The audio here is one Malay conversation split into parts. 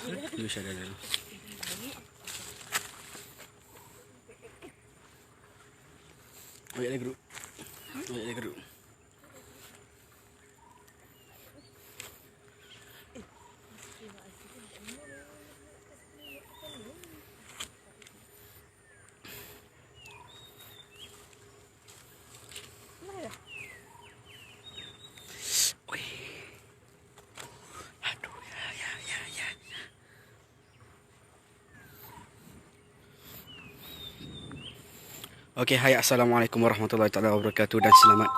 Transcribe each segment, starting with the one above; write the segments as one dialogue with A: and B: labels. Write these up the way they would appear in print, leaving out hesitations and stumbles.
A: Dulu share dulu. Oh ya, grup. Oh ya, grup. Aduh, ya. Okey, hai, assalamualaikum warahmatullahi taala wabarakatuh dan selamat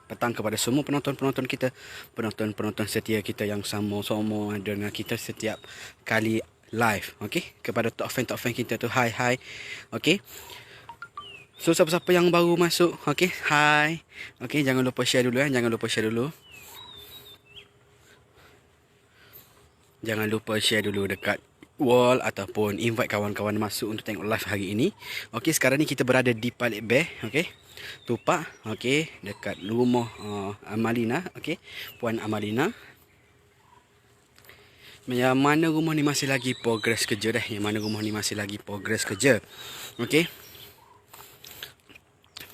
A: petang kepada semua penonton-penonton kita, penonton-penonton setia kita yang sama-sama dengan kita setiap kali live. Okey, kepada top fan kita tu, hai. Okey. So siapa-siapa yang baru masuk, okey, hai. Okey, jangan lupa share dulu. Jangan lupa share dulu dekat wall ataupun invite kawan-kawan masuk untuk tengok live hari ini. Okey, sekarang ni kita berada di Palik Bear, okey. Tupak, okey, dekat rumah Amalina, okey. Puan Amalina. Yang mana rumah ni masih lagi progres kerja dah. Okey.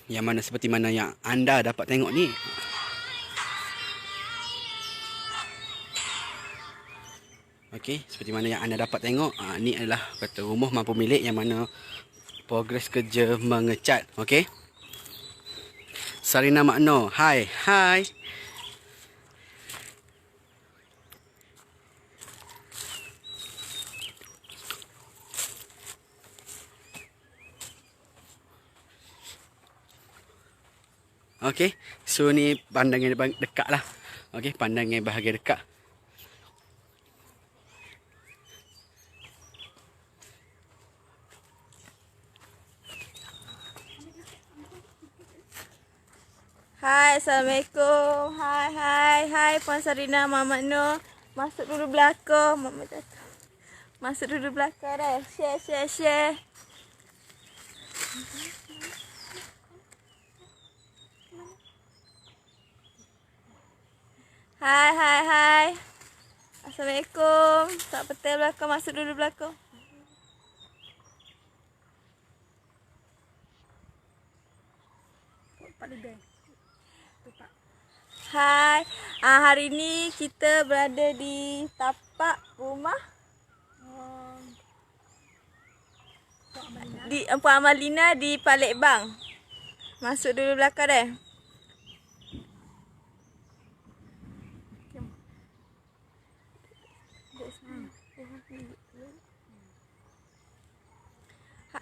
A: Yang mana seperti mana yang anda dapat tengok ni. Okey, seperti mana yang anda dapat tengok, ni adalah kata rumah mampu milik yang mana progres kerja mengecat, okey. Sarina Makno, hai. Okey, so ni pandangan dekat lah. Okey, pandangan bahagian dekat.
B: Hai, Assalamualaikum. Hai, Puan Sarina, Mamat Nur. Masuk dulu belakang. Mamat jatuh. Masuk dulu belakang dah. Share. Hai. Assalamualaikum. Tak petai belakang, masuk dulu belakang. Hai, hari ni kita berada di tapak rumah di Puan Amalina di Palembang. Masuk dulu belakang deh.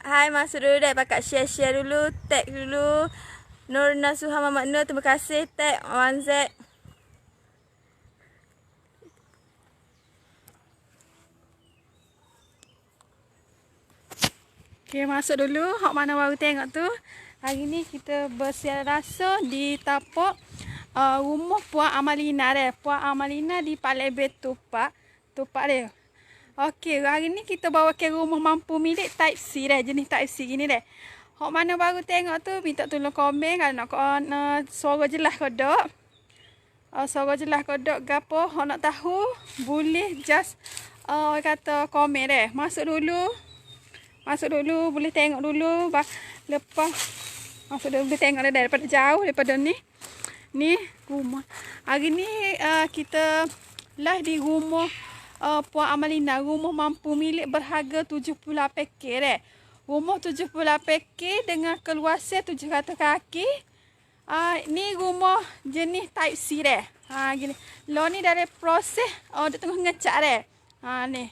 B: Hai, masuk dulu deh, pakai share dulu, tag dulu. Nur Nasuha Mamat Nur, terima kasih tag 1Z. Okay, masuk dulu. Hak mana baru tengok tu. Hari ni kita bersiar rasa di tapak rumah Puan Amalina deh. Puan Amalina di Palembang Tupak deh. Okey, hari ni kita bawa ke rumah mampu milik Type C deh. Jenis Type C gini deh. Hak mana baru tengok tu, minta tolong komen kalau nak suara jelas ke tak. Suara jelas ke tak gapo. Hak nak tahu, boleh just kata komen deh. Masuk dulu, boleh tengok dulu. Lepas masuk dulu, boleh tengok daripada jauh, daripada ni. Ni rumah. Hari ni kita live di rumah Puan Amalina. Rumah mampu milik berharga 78k deh. Rumah 78k dengan keluasan 700 kaki. Ni rumah jenis Type C deh. Gini. Lo ni dari proses dia tengah ngecat deh. Ni.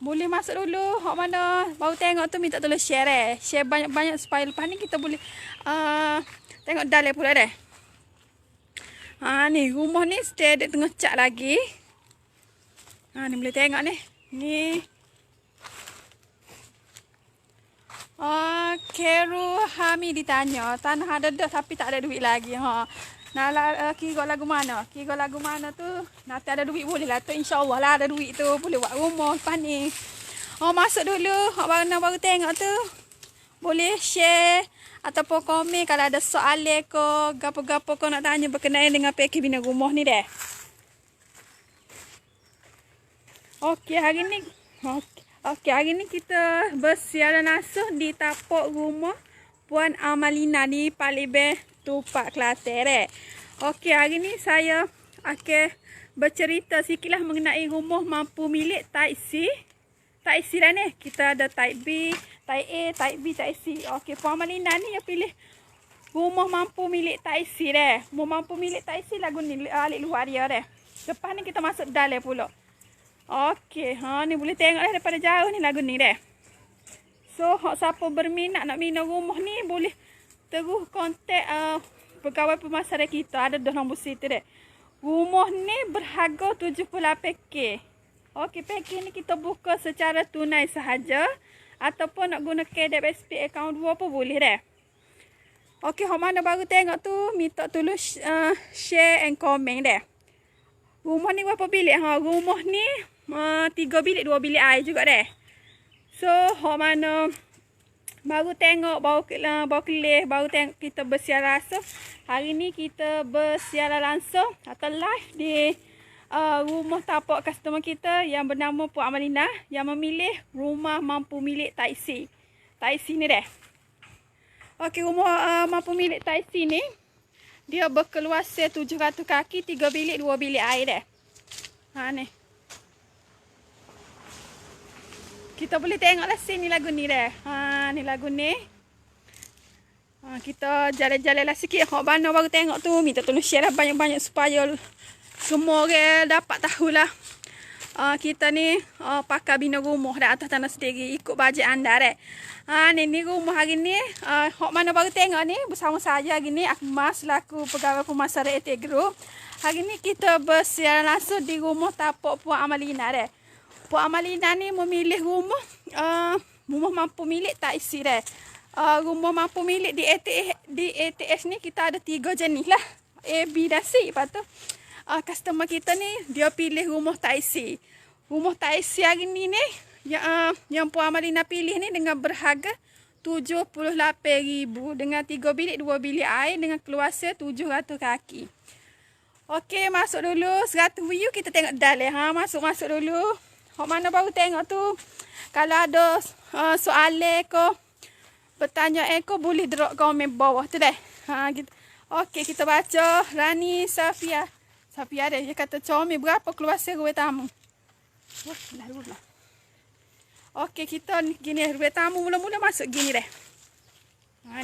B: Boleh masuk dulu. Hak mana baru tengok tu, minta tolong share deh. Share banyak-banyak supaya lepas ni kita boleh tengok dalam pula deh. Ni rumah ni stay dek tengah cat lagi. Ni boleh tengok ni. Ni. Keru Hami ditanya, tanah ada dah tapi tak ada duit lagi. Nak kira lagu mana? Kira lagu mana tu? Nanti ada duit boleh lah tu. InsyaAllah lah ada duit tu. Boleh buat rumah lepas ni. Masuk dulu. Baru tengok tu. Boleh share ataupun komen kalau ada soalan ke, gapo-gapo kau nak tanya berkenaan dengan package bina rumah ni deh. Okey, hari ni kita bersiaran langsung di tapak rumah Puan Amalina di Palibeh Tupak Kelantan. Okey, hari ni saya akan bercerita sikitlah mengenai rumah mampu milik Type C. Type C dah ni. Kita ada Type B, Type A, Type B, Type C. Okey, Puan Amalina ni yang pilih rumah mampu milik Type C dah. Rumah mampu milik Type C lagu ni alik luar dia dah. Lepas ni kita masuk dalam pula. Okey, ni boleh tengok dah daripada jauh ni lagu ni dah. So, siapa berminat nak bina rumah ni boleh terus kontak pegawai pemasaran kita. Ada dah nombor situ dah. Rumah ni berharga 78K. Okey, package ni kita buka secara tunai sahaja ataupun nak guna KDSP account 2 pun boleh dah. Okey, hok mana baru tengok tu minta tolong share and comment dah. Rumah ni berapa bilik? Rumah ni 3 bilik, 2 bilik air juga dah. So, hok mana baru tengok, baru kelih, baru tengok kita bersiaran langsung. Hari ni kita bersiaran langsung atau live di rumah tapak customer kita yang bernama Puan Amalina yang memilih rumah mampu milik Type C. Type C ni dah. Okey, rumah mampu milik Type C ni dia berkeluasan 700 kaki, 3 bilik, 2 bilik air dah. Ni. Kita boleh tengoklah sini lagu ni dah. Ni lagu ni. Kita jalan-jalan lah sikit. Hok mana baru tengok tu. Minta tolong share lah banyak-banyak supaya semua orang dapat tahulah. Kita ni pakai bina rumah dah atas tanah sendiri. Ikut bajet anda dah. Ni rumah hari ni. Hok mana baru tengok ni. Bersama saya hari ni. Akmal selaku pegawai pemasaran AT Group. Hari ni kita bersiaran langsung di rumah tapak Puan Amalina dah. Puan Amalina ni memilih rumah mampu milik Type C dah. Rumah mampu milik di ATS ni kita ada 3 jenis lah. A, B dan C. Lepas tu customer kita ni dia pilih rumah Type C. Rumah Type C hari ni yang Puan Amalina pilih ni dengan berharga 78,000 dengan 3 bilik, 2 bilik air dengan keluasan 700 kaki. Okey, masuk dulu 100 view kita tengok dalam. Masuk dulu. Hok mana baru tengok tu. Kalau ada soalan ke pertanyaan ke boleh drop komen bawah tu dah. Gitu. Okey, kita baca Rani Safia. Safia dia kata comel berapa keluasan ruang tamu. Lah. Okey, kita gini ruang tamu mula-mula masuk gini dah.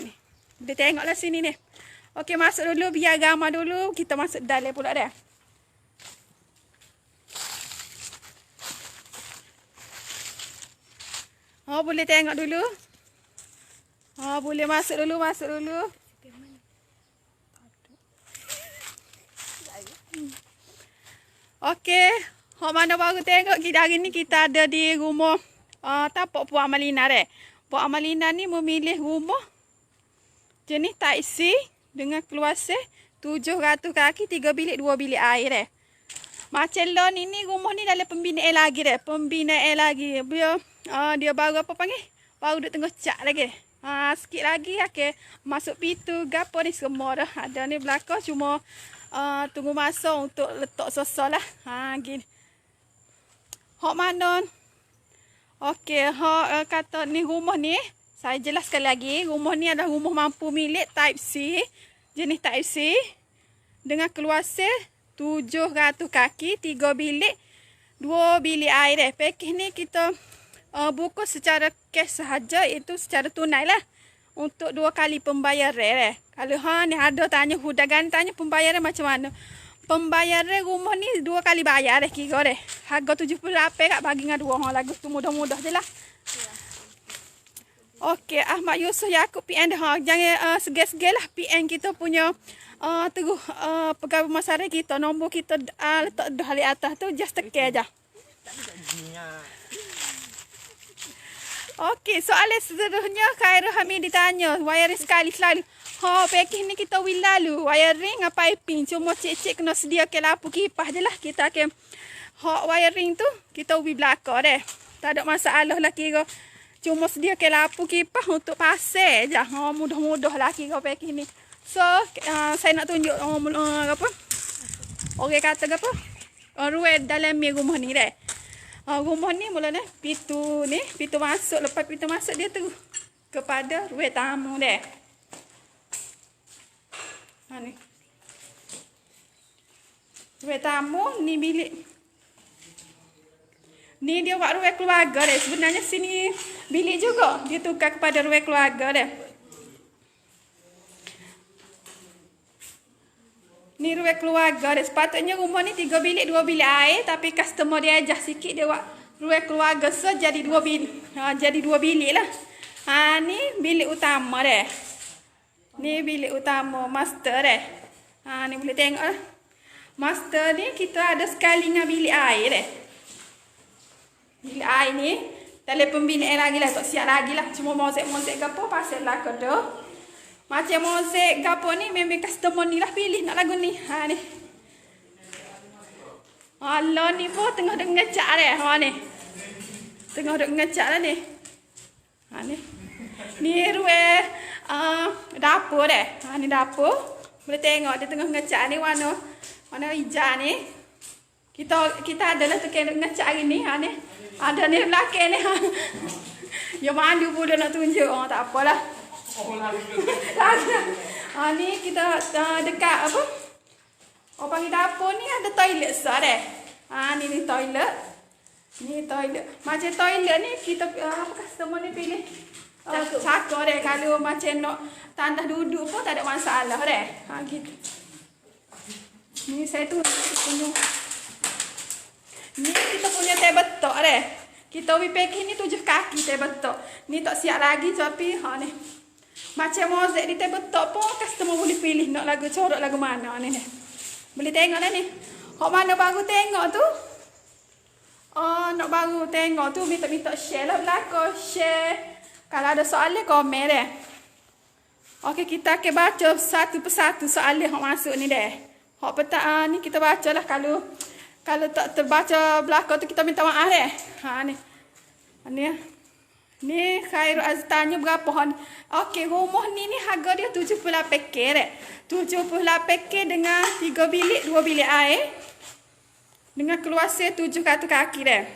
B: Ni. Dia tengoklah sini ni. Okey, masuk dulu biar ramai dulu. Kita masuk dalam pula dah. Boleh tengok dulu. Boleh masuk dulu. Okey. Mana baru tengok kita hari ni kita ada di rumah tapak Puan Amalina dah. Puan Amalina ni memilih rumah jenis Type C dengan keluasan 700 kaki, 3 bilik, 2 bilik air dah. Macam loan ini rumah ni dalam pembinaan lagi dah. Dia baru apa panggil? Baru duk tengah cat lagi. Sikit lagi akan masuk pintu gapo ni semua dah. Ada ni belakang cuma tunggu masa untuk letak sosok lah. Gini. Hok mana? Okey, hok kata ni rumah ni saya jelas sekali lagi. Rumah ni adalah rumah mampu milik Type C. Jenis Type C dengan keluasan 700 kaki, 3 bilik, 2 bilik air dah. Pakej ni kita buku secara cash sahaja, iaitu secara tunai lah. Untuk 2 kali pembayaran dah. Kalau ni ada tanya hudagan, tanya pembayaran macam mana. Pembayaran rumah ni 2 kali bayar dah kira dah. Harga 78 kat bagi dengan 2 lagu tu mudah-mudah je lah. Okey, Ahmad Yusof Yaakob PN dah. Jangan segar-segar lah PN kita punya terus pegawai pemasaran kita. Nombor kita letak dah di atas tu. Just tekan aja. Okey, soalan seterusnya Khairul Hamid ditanya. Wiring sekali selalu. Pakej ni kita will lalu. Wiring apa piping. Cuma cik-cik kena sediakan lampu kipas je lah. Kita akan wiring tu kita will belakang dah. Tak ada masalah lah kira. Cuma sediakan lampu kipas untuk pasal je. Mudah-mudah lah kira pakej ni. So, saya nak tunjuk apa? Orang kata apa? Ruang dalam rumah ni dah. Rumah ni mula ni pintu masuk. Lepas pintu masuk dia tu kepada ruang tamu dia. Ni. Ruang tamu ni bilik. Ni dia buat ruang keluarga dia. Sebenarnya sini bilik juga. Dia tukar kepada ruang keluarga dia. Ni ruang keluarga dia. Sepatutnya rumah ni 3 bilik, 2 bilik air. Tapi customer dia ajak sikit dia buat ruang keluarga. So jadi 2 bilik. Jadi 2 bilik lah. Ni bilik utama dia. Ni bilik utama master dia. Ni boleh tengok lah. Master ni kita ada sekali dengan bilik air dia. Bilik air ni dalam pembinaan lagi lah. Tak siap lagi lah. Cuma mozaik ke apa pasal lah ke dah. Macam mozaik ke apa ni memang customer ni lah pilih nak lagu ni. Ni. Allah ni pun tengah duk ngecak dia. Ni. Tengah duk ngecak lah ni. Ni. Ni ruang dapur dia. Ni dapur. Boleh tengok dia tengah ngecak ni warna hijau ni. Kita ada lah tukang duk ngecak hari ni. Ni. Ada ni belakang ni. Yang mandu pula nak tunjuk. Tak apalah. Ni kita dekat apa? Panggil dapur ni ada toilet besar dia. Ni toilet. Ni toilet. Macam toilet ni kita customer ni pilih cakap dia. Kalau macam nak tandas duduk pun tak ada masalah dia. Gitu. Ni saya tu punya. Ni kita punya table top dia. Kita packing ni 7 kaki table top. Ni tak siap lagi tapi ni. Macam mozaik di table top pun customer boleh pilih nak lagu corak lagu mana ni. Boleh tengok dah ni. Hok mana baru tengok tu? Nak baru tengok tu minta share lah belakang. Share. Kalau ada soalan komen dia. Okey, kita akan baca satu persatu soalan hok masuk ni dah. Hok petang ni kita bacalah kalau tak terbaca belakang tu kita minta maaf deh. Ni. Ni Khairul Aziz tanya berapa ni. Okey, rumah ni harga dia 78k deh. 78k dengan 3 bilik, 2 bilik air. Dengan keluasan 700 kaki deh.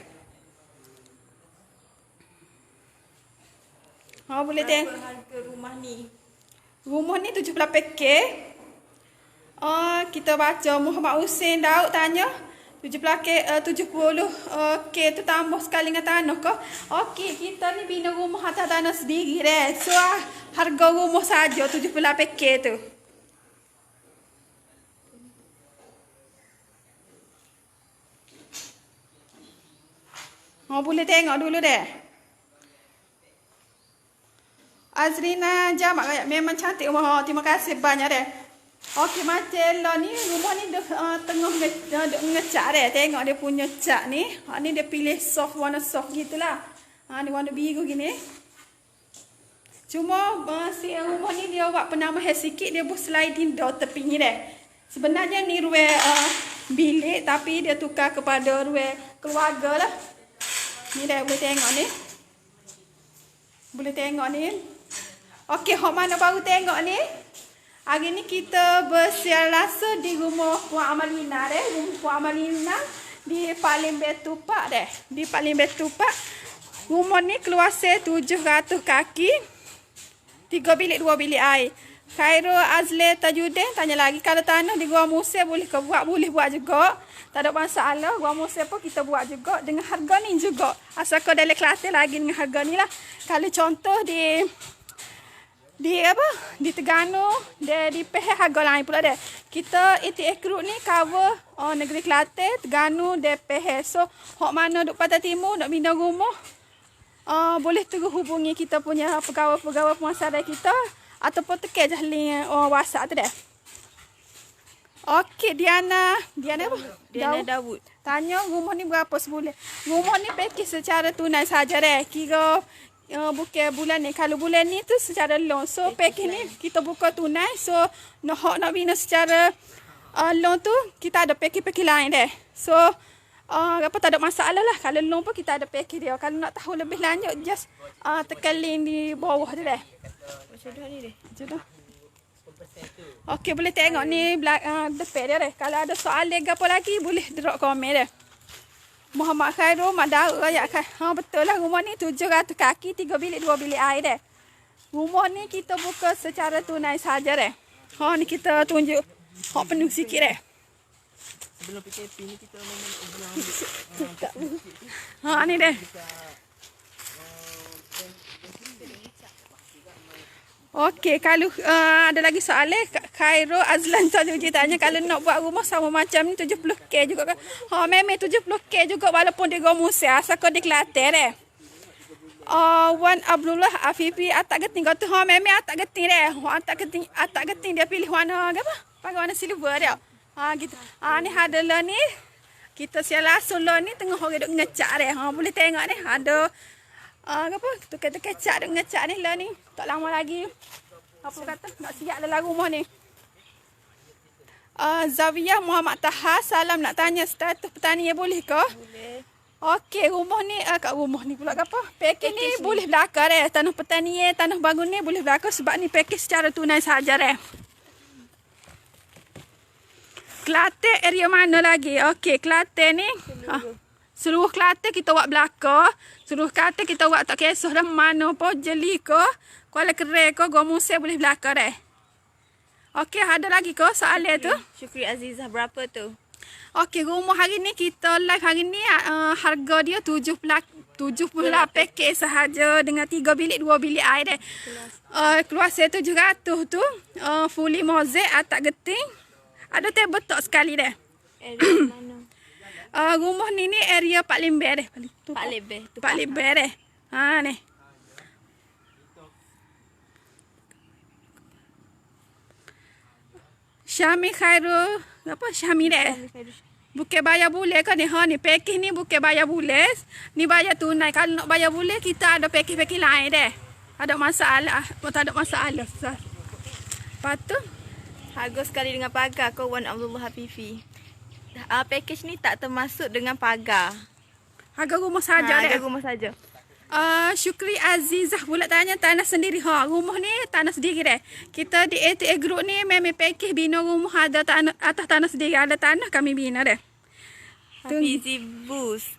B: Boleh tengok
C: harga rumah ni.
B: Rumah ni 78k. Kita baca Muhammad Husin Daud tanya 70k tu tambah sekali dengan tanah ke? Okey, kita ni bina rumah atas tanah sendiri deh. So harga rumah saja 78k tu. Boleh tengok dulu deh. Azrina Jamak memang cantik rumah. Terima kasih banyak deh. Okey, macam lah ni rumah ni tengah ngecak dia. Tengok dia punya cat ni. Ni dia pilih soft, warna soft gitulah. Ni warna biru gini. Cuma si rumah ni dia buat penambahan sikit. Dia buat sliding door tepi ni dia. Sebenarnya ni ruang bilik tapi dia tukar kepada ruang keluarga lah. Ni dah boleh tengok ni. Boleh tengok ni. Okey, hok mana baru tengok ni? Hari ni kita bersiar rasa di rumah Puan Amalina deh. Rumah Puan Amalina di Paling Betupak deh. Di Paling Betupak. Rumah ni keluasan 700 kaki. 3 bilik, 2 bilik air. Khairul Azli Tajudin tanya lagi. Kalau tanah di Gua Musa boleh ke buat? Boleh buat juga. Tak ada masalah. Gua Musa pun kita buat juga. Dengan harga ni juga. Asal kau dalam Kelantan lagi dengan harga ni lah. Kalau contoh di Terengganu di Pahang harga lain pula dia. Kita ETS Group ni cover negeri Kelantan, Terengganu, di Pahang. So hok mana duk Pantai Timur nak bina rumah boleh terus hubungi kita punya pegawai penguasaan kita ataupun tekan je link WhatsApp tu dah. Okey, Diana apa?
C: Diana Daud.
B: Tanya rumah ni berapa sebulan? Rumah ni package secara tunai saja dah. Kira bukan bulan ni. Kalau bulan ni tu secara loan. So package ni kita buka tunai. So nak bina secara loan tu kita ada package lain dah. So tak ada masalah lah. Kalau loan pun kita ada package dia. Kalau nak tahu lebih lanjut just tekan link di bawah tu dah.
C: Macam dah ni deh.
B: Jodoh. Okey, boleh tengok ni depan dia dah. Kalau ada soalan ke apa lagi boleh drop komen dah. Muhammad Khairul Madara ya kan. Betul lah rumah ni 700 kaki 3 bilik 2 bilik air deh. Rumah ni kita buka secara tunai saja deh. Ni kita tunjuk hak penuh sikit deh.
C: Sebelum PKP ni kita memang
B: Ni deh. Okey, kalau ada lagi soalan, Khairul Azlan Tajuji tanya kalau nak buat rumah sama macam ni 70k juga kan. Memang 70k juga walaupun di Gomusia, asal kau di Kelantan deh. Wan Abdullah Afifi atak geting kau tu memang atak geting deh. Atak geting dia pilih warna apa? Pakai warna silver dia. Gitu. Ni ada lah ni. Kita sialah solo ni tengah orang duk ngecak deh. Boleh tengok ni ada apa? Tukar-tukar cat duk ngecak ni lah ni. Tak lama lagi. Apa kata? Nak siap dalam rumah ni. Zawiyah Muhammad Taha, salam nak tanya status petani boleh ke?
C: boleh.
B: Okey, rumah ni kat rumah ni pula apa? Pakej ni boleh belakang deh. Tanah pertanian, tanah bangun ni boleh belakang sebab ni pakej secara tunai saja deh. Kelantan area mana lagi? Okey, Kelantan ni seluruh Kelantan kita buat belakang. Seluruh Kelantan kita buat tak kisah dah mana pun, Jeli ke, Kuala Kerai ke, Gomusia boleh belakang deh. Okey, ada lagi ke soalan tu?
C: Syukri Azizah berapa tu?
B: Okey, rumah hari ni kita live hari ni harga dia 78k sahaja dengan 3 bilik 2 bilik air deh. Keluar saya 700 tu fully mozaik atak geting. Ada table top sekali deh.
C: Area mana?
B: Rumah ni area Pak Lember deh.
C: Pak Lebeh tu.
B: Pak Lember deh. Ni. Syami Khairul apa Syami deh. Bukan bayar bulan kan ni. Ni pakej ni bukan bayar bulan. Ni bayar tunai. Kalau nak bayar bulan kita ada pakej-pakej lain deh. Ada masalah. Tak ada masalah. Lepas tu
C: Harga sekali dengan pagar kau Wan Abdullah Hafifi. Package ni tak termasuk dengan pagar.
B: harga rumah saja deh.
C: Harga rumah saja.
B: Syukri Azizah pula tanya tanah sendiri. Rumah ni tanah sendiri deh. Kita di ATA Group ni memang pakej bina rumah ada tanah atas tanah sendiri. Ada tanah kami bina deh.
C: Hafizi Bus.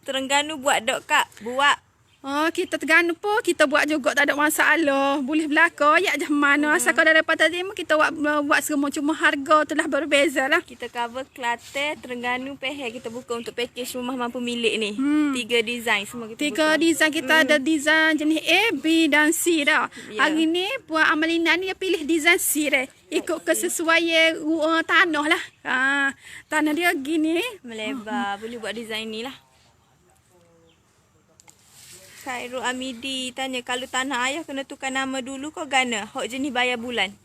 C: Terengganu buat dok kak. Buat.
B: Kita Terengganu pun kita buat juga tak ada masalah. Boleh belakang ya jam mana. Asal kau dah dapat tadi kita buat semua, cuma harga telah berbeza lah.
C: Kita cover Kelantan, Terengganu, Pahang. Kita buka untuk package rumah mampu milik ni. 3 design semua kita buka.
B: 3 design kita ada design jenis A, B dan C dah.
C: Ya.
B: Hari ni Puan Amalina ni dia pilih design C dah. Ikut kesesuaian tanah lah. Tanah dia gini.
C: Melebar. Boleh buat design ni lah. Khairul Amidi tanya, kalau tanah ayah kena tukar nama dulu kau gana? Hak jenis bayar bulan.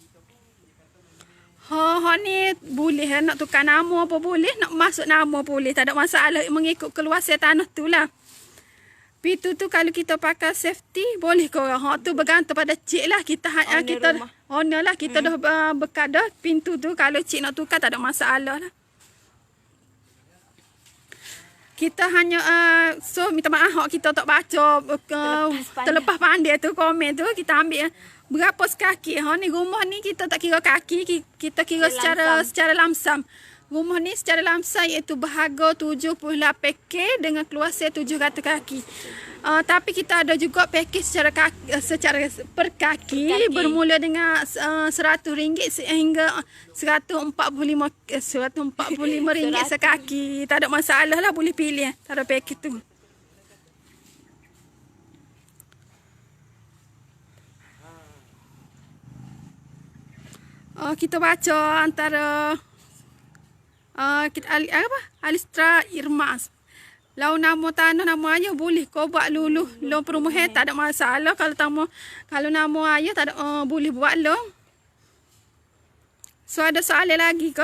B: Ni boleh nak tukar nama apa boleh, nak masuk nama boleh, tak ada masalah mengikut keluasan tanah tu lah. Pintu tu kalau kita pakai safety boleh kau. Tu bergantung pada cik lah. Kita owner lah, kita dah bekat dah pintu tu. Kalau cik nak tukar tak ada masalah lah. Kita hanya minta maaf kita tak baca terlepas pandai tu komen tu, kita ambil berapa sekaki. Ni rumah ni kita tak kira kaki, kita kira secara lamsam. Rumah ni secara lamsam iaitu berharga 78k dengan keluasan 700 kaki. Tapi kita ada juga pakej secara per kaki bermula dengan RM100 sehingga RM145 sekaki. Tak ada masalah lah, boleh pilih. Tak ada pakej tu. Kita baca antara Alistra Irmas. Lau nama tanah nama ayah boleh kau buat luluh loan perumahan, tak ada masalah. Kalau nama ayah tak ada boleh buat loan. So ada soalan lagi ke?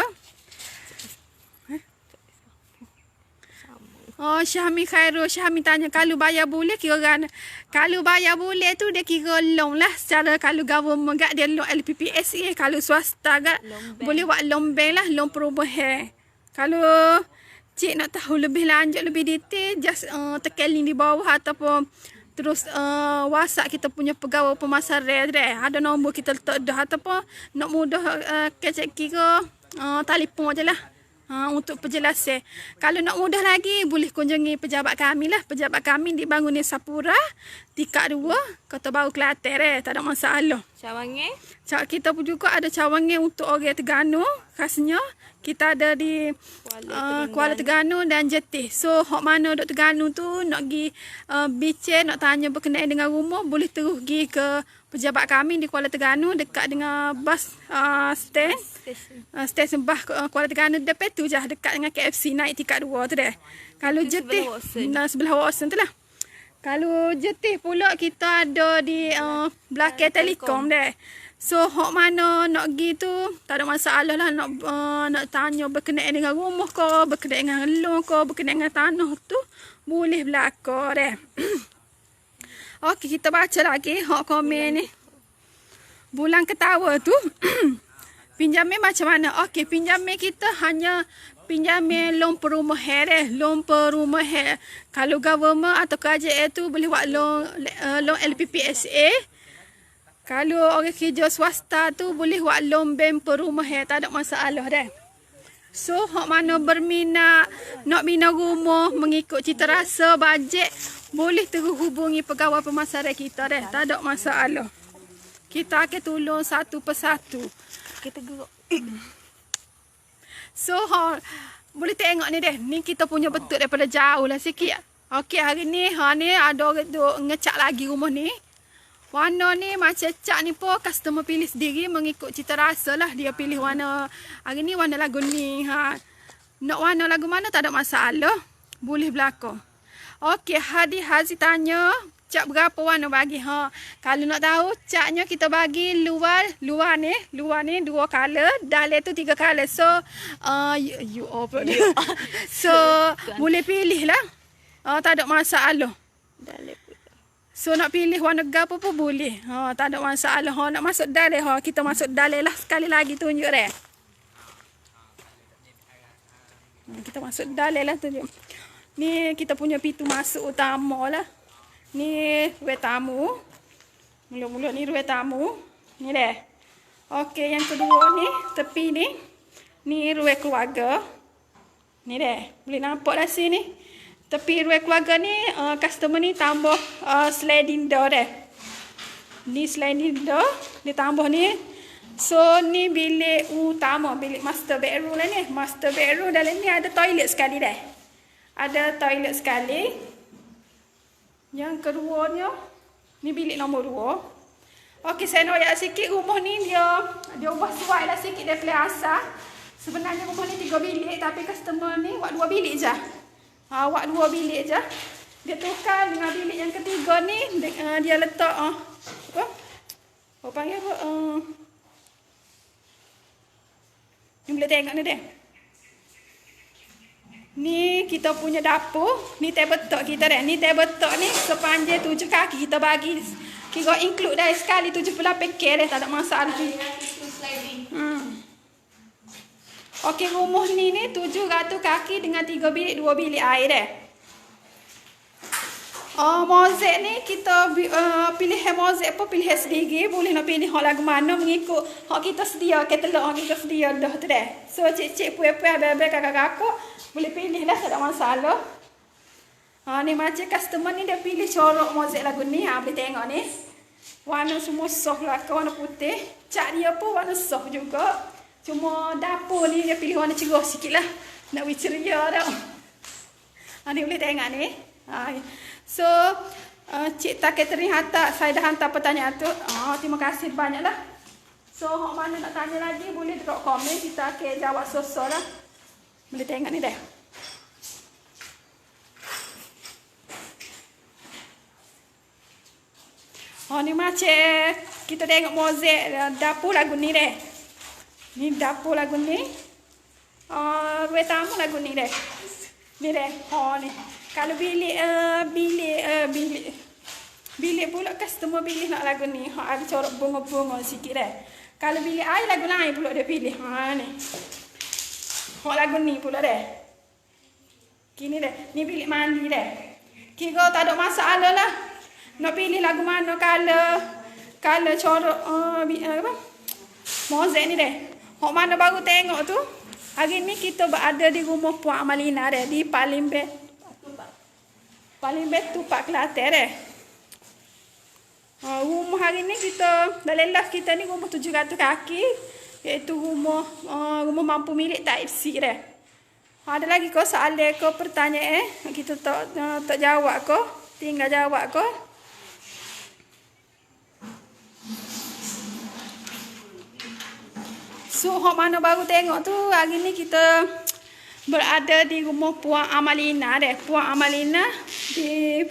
B: Syahmi Khairul, Syahmi tanya kalau bayar boleh kira kan. Kalau bayar boleh tu dia kira loan lah. Secara kalau government gak dia loan LPPSA, kalau swasta gak boleh buat loan bank lah, loan perumahan. Kalau cik nak tahu lebih lanjut, lebih detail, just tekan link di bawah ataupun terus WhatsApp kita punya pegawai pemasaran ada nombor kita letak dah, ataupun nak mudah kira telefon je lah. untuk penjelasan. Kalau nak mudah lagi, boleh kunjungi pejabat kami lah. Pejabat kami di Bangunan Sapura, tingkat 2, Kota Baru Kelantan. Tak ada masalah.
C: Cawangan?
B: Kita pun juga ada cawangan untuk orang Terengganu. Khasnya, kita ada di Kuala Terengganu dan Jetih. So, hok mana dok Terengganu tu, nak pergi bincang, nak tanya berkenaan dengan rumah, boleh terus pergi ke pejabat kami di Kuala Terengganu dekat dengan bas stand. Stesen bah Kuala Terengganu depan tu je, dekat dengan KFC naik tingkat 2 tu dah. Kalau Jetih sebelah Watson tu lah. Kalau Jetih pula kita ada di belakang Telekom dah. So hok mana nak pergi tu tak ada masalah lah, nak tanya berkenaan dengan rumah ke, berkenaan dengan loan ke, berkenaan dengan tanah tu boleh belaka dah. Okey, kita baca lagi hok komen ni. Bulan ketawa tu pinjaman macam mana? Okey, pinjaman kita hanya pinjaman loan perumahan dah, loan perumahan. Kalau government atau kerajaan tu boleh buat loan LPPSA. Kalau orang kerja swasta tu boleh buat loan bank perumahan, tak ada masalah dah. So, hok mana berminat nak bina rumah mengikut cita rasa bajet, boleh terus hubungi pegawai pemasaran kita dah, tak ada masalah. Kita akan tolong satu persatu.
C: Kita gerak.
B: So, boleh tengok ni deh. Ni kita punya bentuk daripada jauh lah sikit. Okey, hari ni ada orang duk ngecat lagi rumah ni. Warna ni macam cat ni pun customer pilih sendiri mengikut cita rasa lah. Dia pilih warna, hari ni warna lagu ni. Nak warna lagu mana tak ada masalah. Boleh belakang. Okey, Hadi Hazi tanya, cat berapa warna bagi? Kalau nak tahu, catnya kita bagi luar ni 2 color, dalam tu 3 color. So, so boleh pilih lah. Tak ada masalah. So nak pilih warna apa pun boleh. Tak ada masalah. Nak masuk dalam, kita masuk dalam lah. Sekali lagi tunjuk dah. Kita masuk dalam lah tunjuk. Ni kita punya pintu masuk utama lah. Ni ruang tamu. Mula-mula ni ruang tamu. Ni dah. Okey, yang kedua ni, tepi ni. Ni ruang keluarga. Ni dah. Boleh nampak dah sini. Tepi ruang keluarga ni, customer ni tambah sliding door dah. Ni sliding door, dia tambah ni. So, ni bilik utama, bilik master bedroom lah ni. Master bedroom dalam ni ada toilet sekali dah. Ada toilet sekali. Yang keduanya, ni bilik nombor 2. Okey, saya nak ayat sikit rumah ni dia ubah suai lah sikit daripada asal. Sebenarnya rumah ni 3 bilik tapi customer ni buat 2 bilik je. Buat 2 bilik je. Dia tukar dengan bilik yang ketiga ni, dia letak apa? Apa panggil apa? Ni boleh tengok ni deh. Ni kita punya dapur, ni table top kita dah. Ni table top ni sepanjang 7 kaki kita bagi. Kira include dah sekali 78 k dah, tak ada masalah. Okey, rumah ni 700 kaki dengan 3 bilik, 2 bilik air dah. Mozaik ni kita pilih mozaik apa pilih sendiri, boleh nak pilih hak lagu mana mengikut hak kita sedia, katalog hak kita sedia dah tu dah. So cik-cik puai-puai abang-abang kakak-kakak boleh pilih lah, tak ada masalah. Ni macam customer ni dia pilih corak mozaik lagu ni, boleh tengok ni. Warna semua soft lah, warna putih. Cat dia pun warna soft juga. Cuma dapur ni dia pilih warna cerah sikit lah. Nak beri ceria dah. Ni boleh tengok ni. So, Cik Tak Catering hantar, saya dah hantar pertanyaan tu. Terima kasih banyak lah. So, hak mana nak tanya lagi boleh drop komen. Kita akan jawab sosok lah. Boleh tengok ni dah. Ni macam kita tengok mozaik dapur lagu ni dah. Ni dapur lagu ni. Ruang tamu lagu ni dah. Ni dah. Ni. Kalau bilik pula customer pilih nak lagu ni. Ada corak bunga-bunga sikit dah. Kalau bilik air lagu lain pula dia pilih. Ni. Lagu ni pula dah. Kini dah. Ni bilik mandi dah. Kira tak ada masalah lah. Nak pilih lagu mana kalau corak apa? Mozaik ni dah. Hok mana baru tengok tu, Hari ni kita berada di rumah Puan Amalina di Palimbet Tupak Kelantan rumah hari ni kita dalam live kita ni rumah 700 kaki, iaitu rumah mampu milik Type C ada lagi kau soalan kau pertanyaan kita tak jawab kau, tinggal jawab kau. So, hok mana baru tengok tu, hari ni kita berada di rumah Puan Amalina Puan Amalina di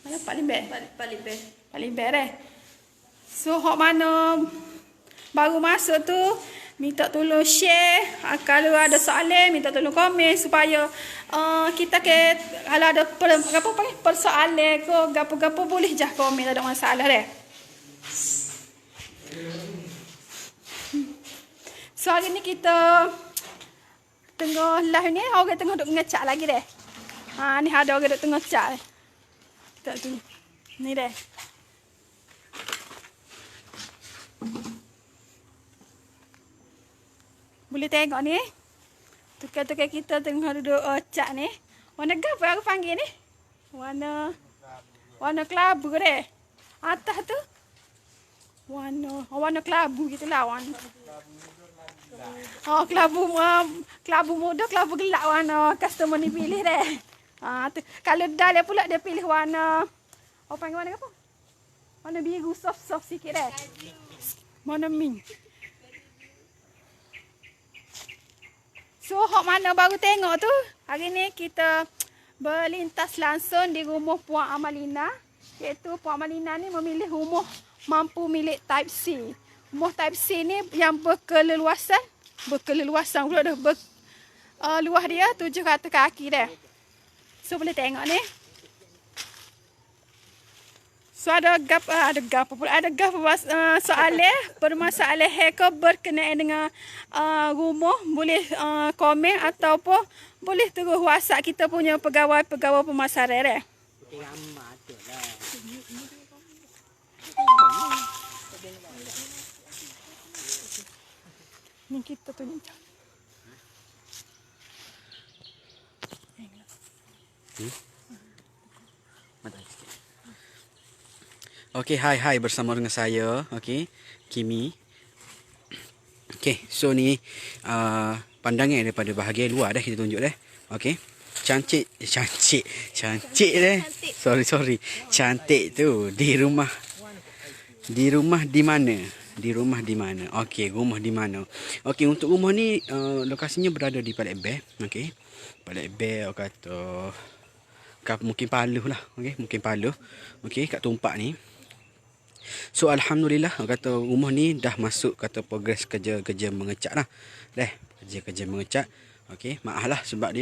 B: mana Palimbet So, hok mana baru masuk tu, minta tolong share. Kalau ada soalan, minta tolong komen supaya kita kalau ada persoalan ke gapo-gapo boleh je komen, tak ada masalah So hari ni kita tengah live ni, orang tengah duk ngecak lagi ni ada orang duk tengah cak kita tu. Ni boleh tengok ni. Tukar-tukar kita tengah duduk cak ni. Warna apa aku panggil ni? Warna kelabu Atas tu warna kelabu gitulah warna. Kelabu muda, kelabu gelap warna customer ni pilih tu. Kalau dah pula dia pilih warna panggil warna apa? Warna biru soft sikit Warna mint. So, hok mana baru tengok tu, hari ni kita berlintas langsung di rumah Puan Amalina, iaitu Puan Amalina ni memilih rumah mampu milik Type C. Rumah Type C ni yang berkeleluasan pula dah luas dia 700 kaki So, boleh tengok ni. So, ada soalan permasalahan ke berkenaan dengan rumah, boleh komen ataupun boleh terus WhatsApp kita punya pegawai pemasaran Ni kita tunjuk.
A: Okey, hai bersama dengan saya, Kimi. Okey, so ni pandangan daripada bahagian luar kita tunjuk Okey. Cantik. Sorry. Cantik tu di rumah di mana? Okey, rumah di mana? Okey, untuk rumah ni lokasinya berada di Palimbet. Okey. Palimbet kata mungkin Paluh lah. Okey, mungkin Paluh. Okey, kat Tumpak ni. So alhamdulillah kata rumah ni dah masuk kata progres kerja mengecat lah. Kerja mengecat. Okey, maaf lah sebab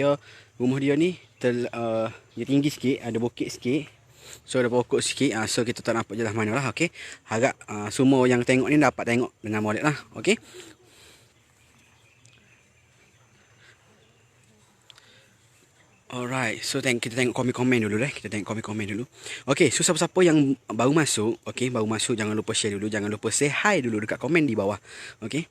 A: rumah dia ni dia tinggi sikit, ada bukit sikit. So ada pokok sikit, so kita tak nampak jelas mana lah. Okey, harap semua yang tengok ni dapat tengok dengan molek lah. Okey. Alright, so kita tengok komen-komen dulu Okey, so siapa-siapa yang baru masuk, jangan lupa share dulu, jangan lupa say hi dulu dekat komen di bawah. Okey.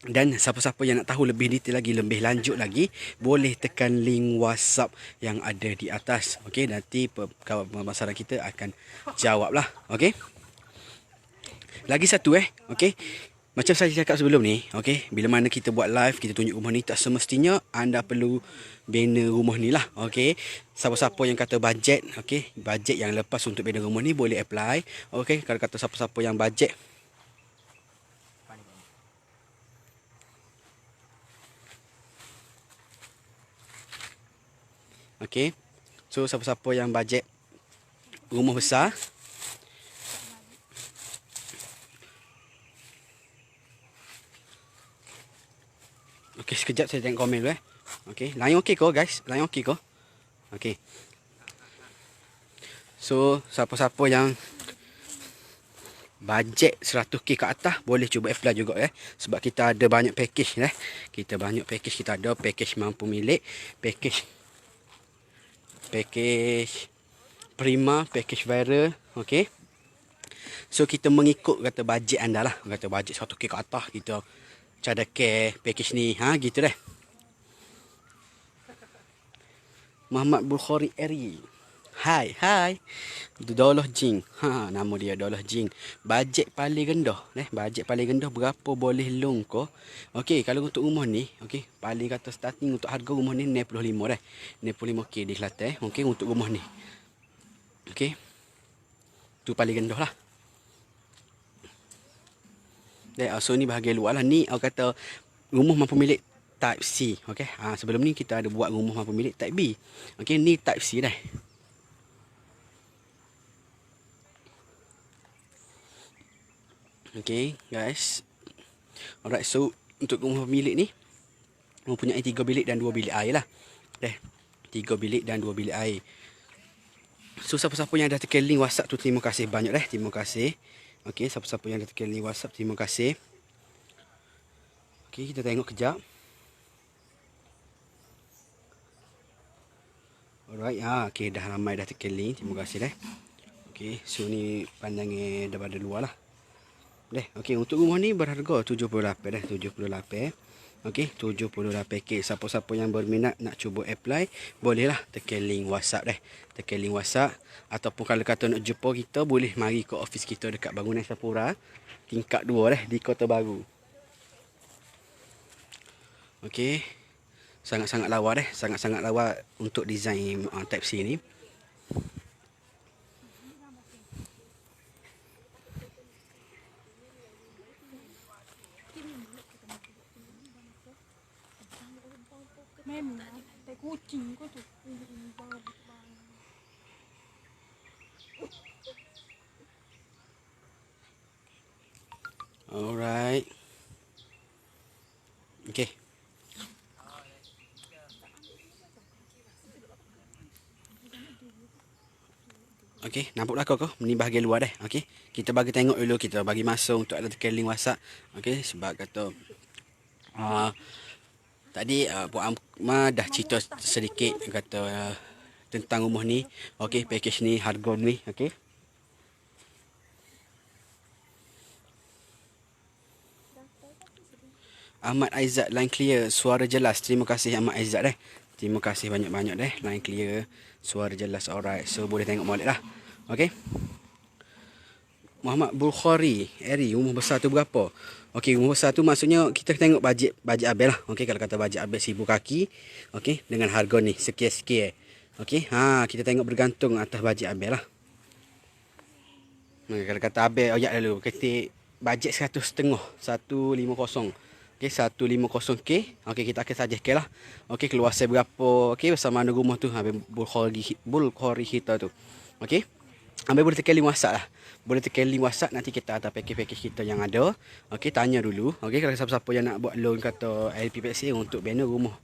A: Dan siapa-siapa yang nak tahu lebih detail lagi, lebih lanjut lagi, boleh tekan link WhatsApp yang ada di atas. Okey, nanti kawan pemasaran kita akan jawab lah. Okey. Lagi satu okey. Macam saya cakap sebelum ni, okey, bila mana kita buat live, kita tunjuk rumah ni, tak semestinya anda perlu bina rumah ni lah. Okey. Siapa-siapa yang kata bajet, okey, bajet yang lepas untuk bina rumah ni boleh apply. Okey, kalau kata siapa-siapa yang bajet okey. So siapa-siapa yang bajet rumah besar, okey, sekejap saya tengok komen dulu okey, line okey ke guys? Line okey ke? Okey. So siapa-siapa yang bajet 100k ke atas boleh cuba apply juga sebab kita ada banyak package Kita ada package mampu milik, package prima, package viral. Okey. So kita mengikut kata bajet anda lah. Kata bajet 1k ke atas, Cara care package ni. Ha, gitu dah. Muhammad Bukhari Eri. Hai. Doloh Jing. Ha, nama dia Doloh Jing. Bajet paling rendah. Bajet paling rendah berapa boleh loan ko. Okey, kalau untuk rumah ni, okey, paling kata starting untuk harga rumah ni 95 dah. 95k di Kelantan. Okey, untuk rumah ni. Okey. Tu paling rendah lah. So ni bahagian luar lah. Ni aku kata rumah mampu milik Type C. Okay. Sebelum ni kita ada buat rumah mampu milik Type B. Okay. Ni Type C dah. Okay guys. Alright. So untuk rumah pemilik ni mempunyai 3 bilik dan 2 bilik air lah. 3 bilik dan 2 bilik air. So siapa-siapa yang dah tekan link WhatsApp tu, terima kasih banyak dah. Terima kasih. Okey, siapa-siapa yang dah tekan link WhatsApp, terima kasih. Okey, kita tengok kejap. Alright, okey, dah ramai dah tekan link. Terima kasih dah. Okey, so ni pandangan daripada luar lah. Okey, untuk rumah ni berharga 78 dah, 78. Okey, 78k. Siapa-siapa yang berminat nak cuba apply, bolehlah tekan link WhatsApp dah. Tekan link WhatsApp. Ataupun kalau kata nak jumpa kita, boleh mari ke office kita dekat Bangunan Sapura, tingkat 2 dah, di Kota Baru. Okey. Sangat-sangat lawa dah. Sangat-sangat lawa untuk design Type C ni.
B: Memang tak kucing kau tu.
A: Alright. Okay. Okay, nampak belakang kau? Ni bahagian luar dah. Okay. Kita bagi tengok dulu. Kita bagi masa untuk ada tekan link WhatsApp. Okay, sebab kata tadi Puan Amah dah cerita sedikit kata tentang rumah ni. Okay, package ni, harga ni. Okay. Ahmad Aizat, line clear, suara jelas. Terima kasih Ahmad Aizat dah. Terima kasih banyak-banyak dah. Line clear, suara jelas. Alright, so boleh tengok molek lah. Okay. Muhammad Bukhari Eri, rumah besar tu berapa? Okey, rumah besar tu maksudnya kita tengok bajet Abel lah. Okey, kalau kata bajet Abel 1000 kaki, okey, dengan harga ni sekian-sekian. Okey, kita tengok bergantung atas bajet Abel lah. Kalau kata Abel oyak dulu, kata bajet 150, 150. Okey, 150k. Okey, kita akan suggest lah. Okey, keluasan berapa? Okey, bersama mana rumah tu Abel Bukhari kita tu. Okey. Ambil boleh tekan link WhatsApp lah. Boleh tekan link WhatsApp, nanti kita ada package-package kita yang ada. Okey, tanya dulu. Okey, kalau siapa-siapa yang nak buat loan kata LPPC untuk banner rumah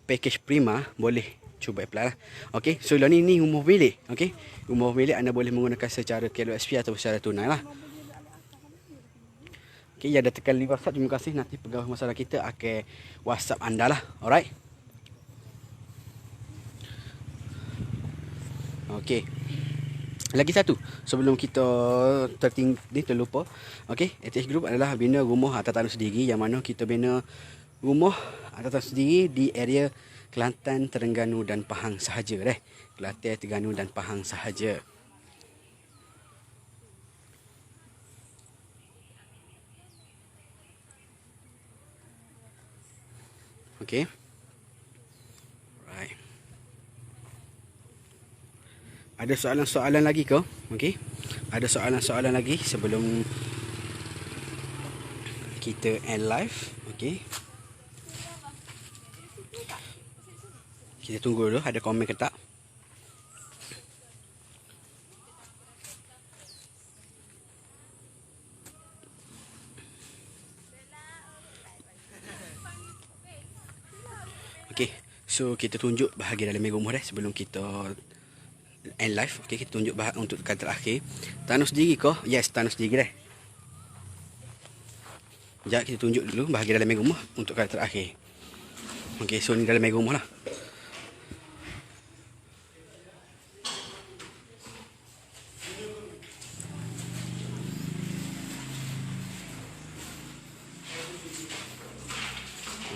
A: package prima, boleh cuba apply lah. Okey, so loan ni rumah milik. Okey, rumah milik anda boleh menggunakan secara KLSP atau secara tunai lah. Okey, yang ada tekan link WhatsApp, terima kasih. Nanti pegawai masalah kita akan WhatsApp anda lah. Alright. Okey. Lagi satu sebelum kita terlupa. Okey, ATH Group adalah bina rumah atas tanah sendiri, yang mana kita bina rumah atas tanah sendiri di area Kelantan, Terengganu dan Pahang sahaja deh. Kelantan, Terengganu dan Pahang sahaja. Okey. Right. Ada soalan-soalan lagi ke? Okey. Ada soalan-soalan lagi sebelum kita end live. Okey. Kita tunggu dulu ada komen ke tak. Okey. So kita tunjuk bahagian dalam rumah dah sebelum kita end live. Okey, kita tunjuk untuk kali terakhir. Tanah sendiri ke? Yes, tanah sendiri dah. Sekejap kita tunjuk dulu bahagian dalam rumah untuk kali terakhir. Okey, so ni dalam rumah lah.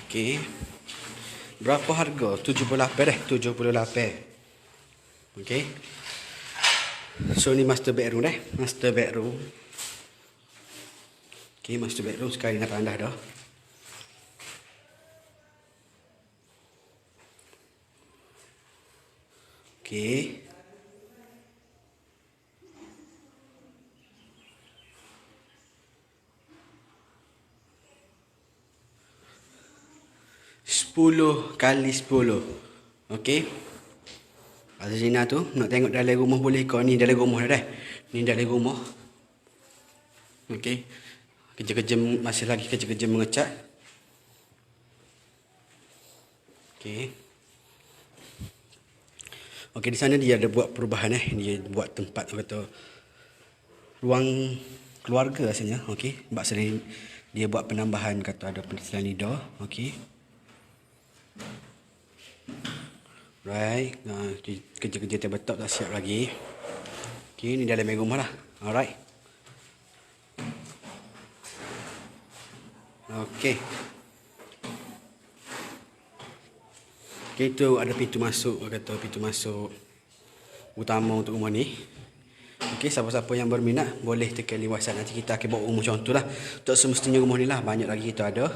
A: Okey. Berapa harga? 78 dah. 78. Okey. So ni master bedroom dah. Master bedroom. Okey, master bedroom sekali nak tandah dah. Okey. Sepuluh kali 10. Okey. Azrina tu nak tengok dalam rumah boleh kau. Ni dalam rumah dah. Ni dalam rumah. Okey. Kerja-kerja masih lagi kerja-kerja mengecat. Okey. Okey, di sana dia ada buat perubahan Dia buat tempat kata ruang keluarga rasanya. Okey. Sebab selain dia buat penambahan kata ada pensil lidah. Okey. Right. Kerja-kerja terbetok tak siap lagi. Okey, ni dalam rumah lah. Alright. Okey. Okey, tu ada pintu masuk, kata pintu masuk utama untuk rumah ni. Okey, siapa-siapa yang berminat boleh tekan link WhatsApp. Nanti kita akan buat rumah macam tu lah. Tak semestinya rumah ni lah, banyak lagi kita ada.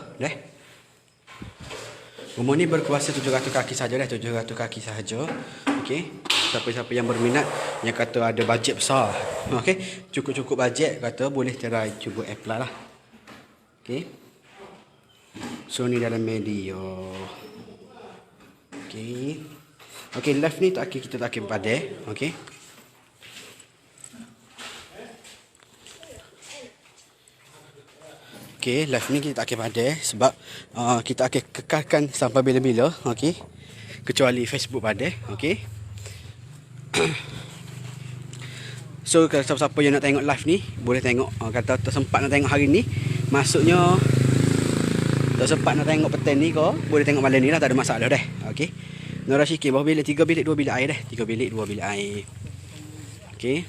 A: Rumah ni berkuasa 700 kaki saja dah, 700 kaki sahaja. Okey. Siapa-siapa yang berminat yang kata ada bajet besar. Okey. Cukup-cukup bajet kata boleh try cuba apply lah. Okey. So ni dalam media. Okey. Okey, left ni tak kita tak pakai. Okey. Okey, live ni kita tak akan padai sebab kita akan kekalkan sampai bila-bila. Okey. Kecuali Facebook padai. Okey. So, kalau siapa-siapa yang nak tengok live ni, boleh tengok. Kata tak sempat nak tengok hari ni, maksudnya tak sempat nak tengok petang ni kau, boleh tengok malam ni lah, tak ada masalah dah. Okey. Nora Syikir, berapa bilik? 3 bilik, 2 bilik air dah. 3 bilik, 2 bilik air. Okey.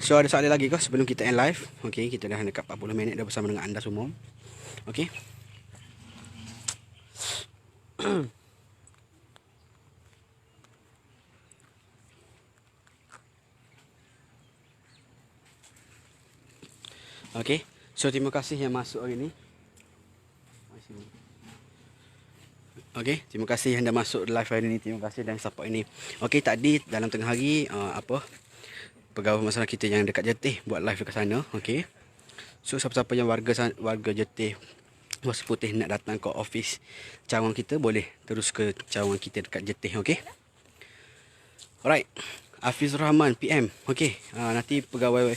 A: So ada soalan lagi ke sebelum kita end live? Okey, kita dah dekat 40 minit dah bersama dengan anda semua. Okey. Okey. So terima kasih yang masuk hari ni. Okey, terima kasih yang dah masuk live hari ni. Terima kasih dan support ini. Okey, tadi dalam tengah hari pegawai masalah kita yang dekat Jetih buat live dekat sana. Okey. So siapa-siapa yang warga Jetih Puas Putih nak datang ke office cawangan kita, boleh terus ke cawangan kita dekat Jetih. Okey. Alright. Hafizur Rahman PM. Okey. Nanti pegawai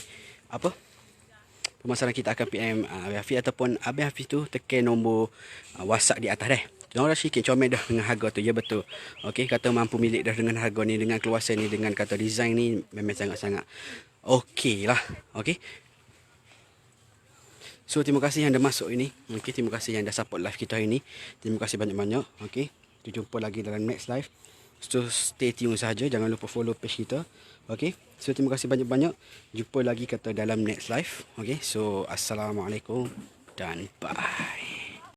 A: pemasaran kita akan PM Hafiz ataupun Abang Hafiz tu tekan nombor WhatsApp di atas dah. Jangan Syikir comel dah dengan harga tu. Ya betul. Okey, kata mampu milik dah dengan harga ni, dengan keluasan ni, dengan kata design ni memang sangat-sangat okey lah. Okey. So terima kasih yang dah masuk ini. Okey, terima kasih yang dah support live kita hari ni. Terima kasih banyak-banyak. Okey. Kita jumpa lagi dalam next live. So stay tune saja, jangan lupa follow page kita. Okey. So terima kasih banyak-banyak. Jumpa lagi kata dalam next live. Okey. So assalamualaikum dan bye.